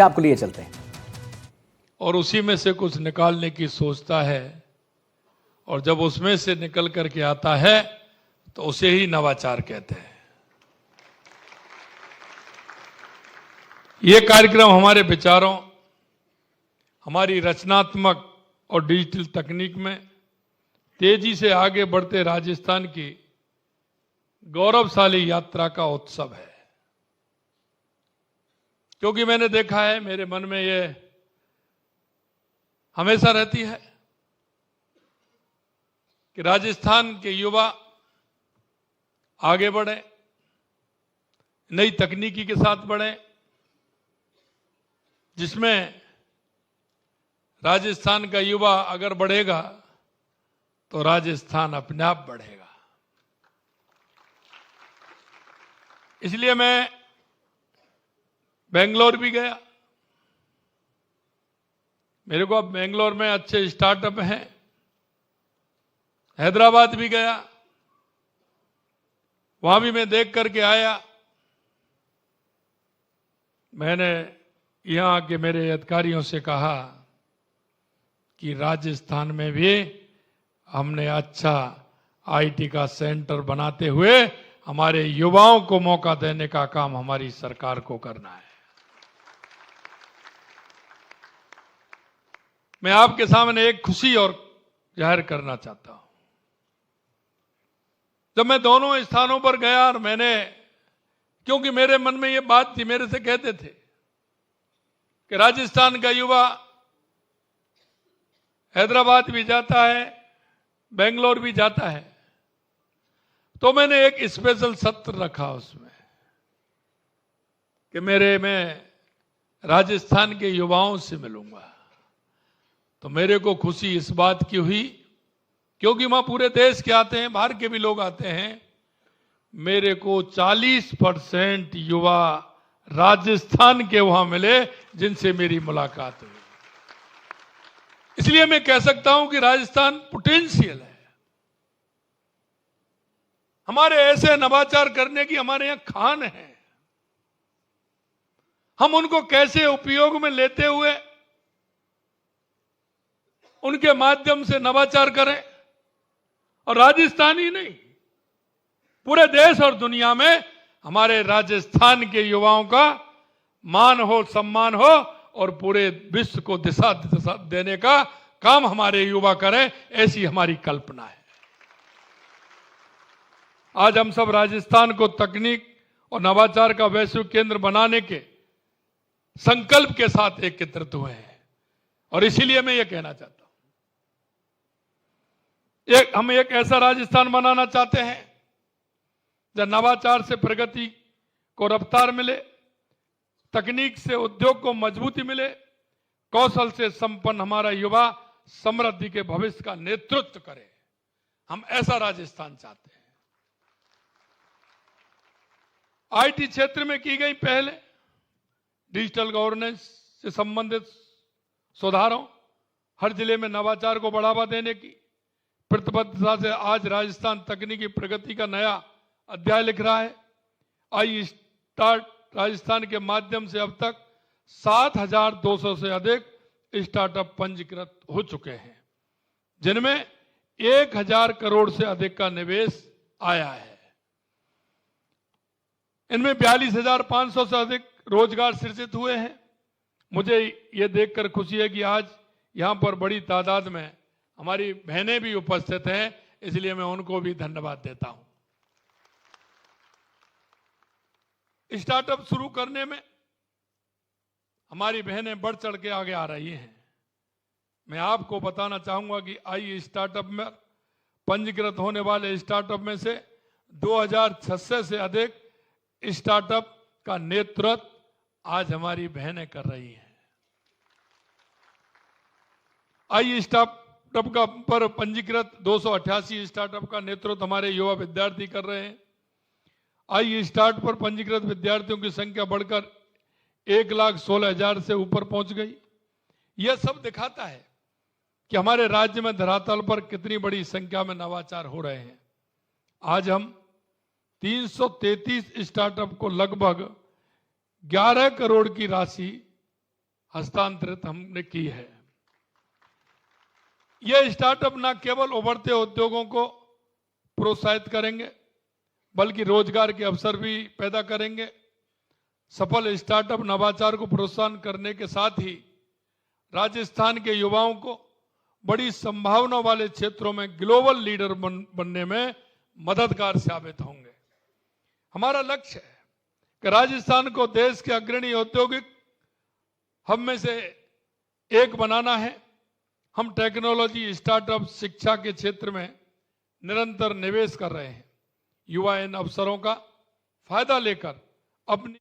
आपको लिए चलते हैं और उसी में से कुछ निकालने की सोचता है और जब उसमें से निकल करके आता है तो उसे ही नवाचार कहते हैं। ये कार्यक्रम हमारे विचारों, हमारी रचनात्मक और डिजिटल तकनीक में तेजी से आगे बढ़ते राजस्थान की गौरवशाली यात्रा का उत्सव है। क्योंकि मैंने देखा है, मेरे मन में ये हमेशा रहती है कि राजस्थान के युवा आगे बढ़े, नई तकनीकी के साथ बढ़े, जिसमें राजस्थान का युवा अगर बढ़ेगा तो राजस्थान अपने आप बढ़ेगा। इसलिए मैं बेंगलोर भी गया। मेरे को अब बेंगलोर में अच्छे स्टार्टअप हैं। हैदराबाद भी गया, वहां भी मैं देख करके आया। मैंने यहां के मेरे अधिकारियों से कहा कि राजस्थान में भी हमने अच्छा आईटी का सेंटर बनाते हुए हमारे युवाओं को मौका देने का काम हमारी सरकार को करना है। मैं आपके सामने एक खुशी और जाहिर करना चाहता हूं। जब मैं दोनों स्थानों पर गया और क्योंकि मेरे मन में ये बात थी, मेरे से कहते थे कि राजस्थान का युवा हैदराबाद भी जाता है, बेंगलोर भी जाता है, तो मैंने एक स्पेशल सत्र रखा उसमें कि मैं राजस्थान के युवाओं से मिलूंगा। तो मेरे को खुशी इस बात की हुई, क्योंकि वहां पूरे देश के आते हैं, बाहर के भी लोग आते हैं। मेरे को 40% युवा राजस्थान के वहां मिले जिनसे मेरी मुलाकात हुई। इसलिए मैं कह सकता हूं कि राजस्थान पोटेंशियल है। हमारे ऐसे नवाचार करने की हमारे यहां खान है। हम उनको कैसे उपयोग में लेते हुए उनके माध्यम से नवाचार करें, और राजस्थान ही नहीं, पूरे देश और दुनिया में हमारे राजस्थान के युवाओं का मान हो, सम्मान हो, और पूरे विश्व को दिशा देने का काम हमारे युवा करें, ऐसी हमारी कल्पना है। आज हम सब राजस्थान को तकनीक और नवाचार का वैश्विक केंद्र बनाने के संकल्प के साथ एकत्रित हुए हैं। और इसीलिए मैं ये कहना चाहता हूं, हम एक ऐसा राजस्थान बनाना चाहते हैं जहां नवाचार से प्रगति को रफ्तार मिले, तकनीक से उद्योग को मजबूती मिले, कौशल से संपन्न हमारा युवा समृद्धि के भविष्य का नेतृत्व करे। हम ऐसा राजस्थान चाहते हैं। आईटी क्षेत्र में की गई पहले, डिजिटल गवर्नेंस से संबंधित सुधारों, हर जिले में नवाचार को बढ़ावा देने की प्रतिबद्धता से आज राजस्थान तकनीकी प्रगति का नया अध्याय लिख रहा है। आई स्टार्ट राजस्थान के माध्यम से अब तक 7,200 से अधिक स्टार्टअप पंजीकृत हो चुके हैं, जिनमें 1,000 करोड़ से अधिक का निवेश आया है। इनमें 42,500 से अधिक रोजगार सृजित हुए हैं। मुझे ये देखकर खुशी है कि आज यहां पर बड़ी तादाद में हमारी बहनें भी उपस्थित हैं, इसलिए मैं उनको भी धन्यवाद देता हूं। स्टार्टअप शुरू करने में हमारी बहनें बढ़ चढ़ के आगे आ रही हैं। मैं आपको बताना चाहूंगा कि आई स्टार्टअप में पंजीकृत होने वाले स्टार्टअप में से 2,600 से अधिक स्टार्टअप का नेतृत्व आज हमारी बहनें कर रही हैं। आई स्टार्टअप का पर पंजीकृत 288 स्टार्टअप का नेतृत्व हमारे युवा विद्यार्थी कर रहे हैं। आई स्टार्ट पर पंजीकृत विद्यार्थियों की संख्या बढ़कर 1,16,000 से ऊपर पहुंच गई। यह सब दिखाता है कि हमारे राज्य में धरातल पर कितनी बड़ी संख्या में नवाचार हो रहे हैं। आज हम 333 स्टार्टअप को लगभग 11 करोड़ की राशि हस्तांतरित हमने की है। यह स्टार्टअप न केवल उभरते उद्योगों को प्रोत्साहित करेंगे बल्कि रोजगार के अवसर भी पैदा करेंगे। सफल स्टार्टअप नवाचार को प्रोत्साहन करने के साथ ही राजस्थान के युवाओं को बड़ी संभावना वाले क्षेत्रों में ग्लोबल लीडर बनने में मददगार साबित होंगे। हमारा लक्ष्य है कि राजस्थान को देश के अग्रणी औद्योगिक हब में से एक बनाना है। हम टेक्नोलॉजी, स्टार्टअप, शिक्षा के क्षेत्र में निरंतर निवेश कर रहे हैं। युवा इन अवसरों का फायदा लेकर अपनी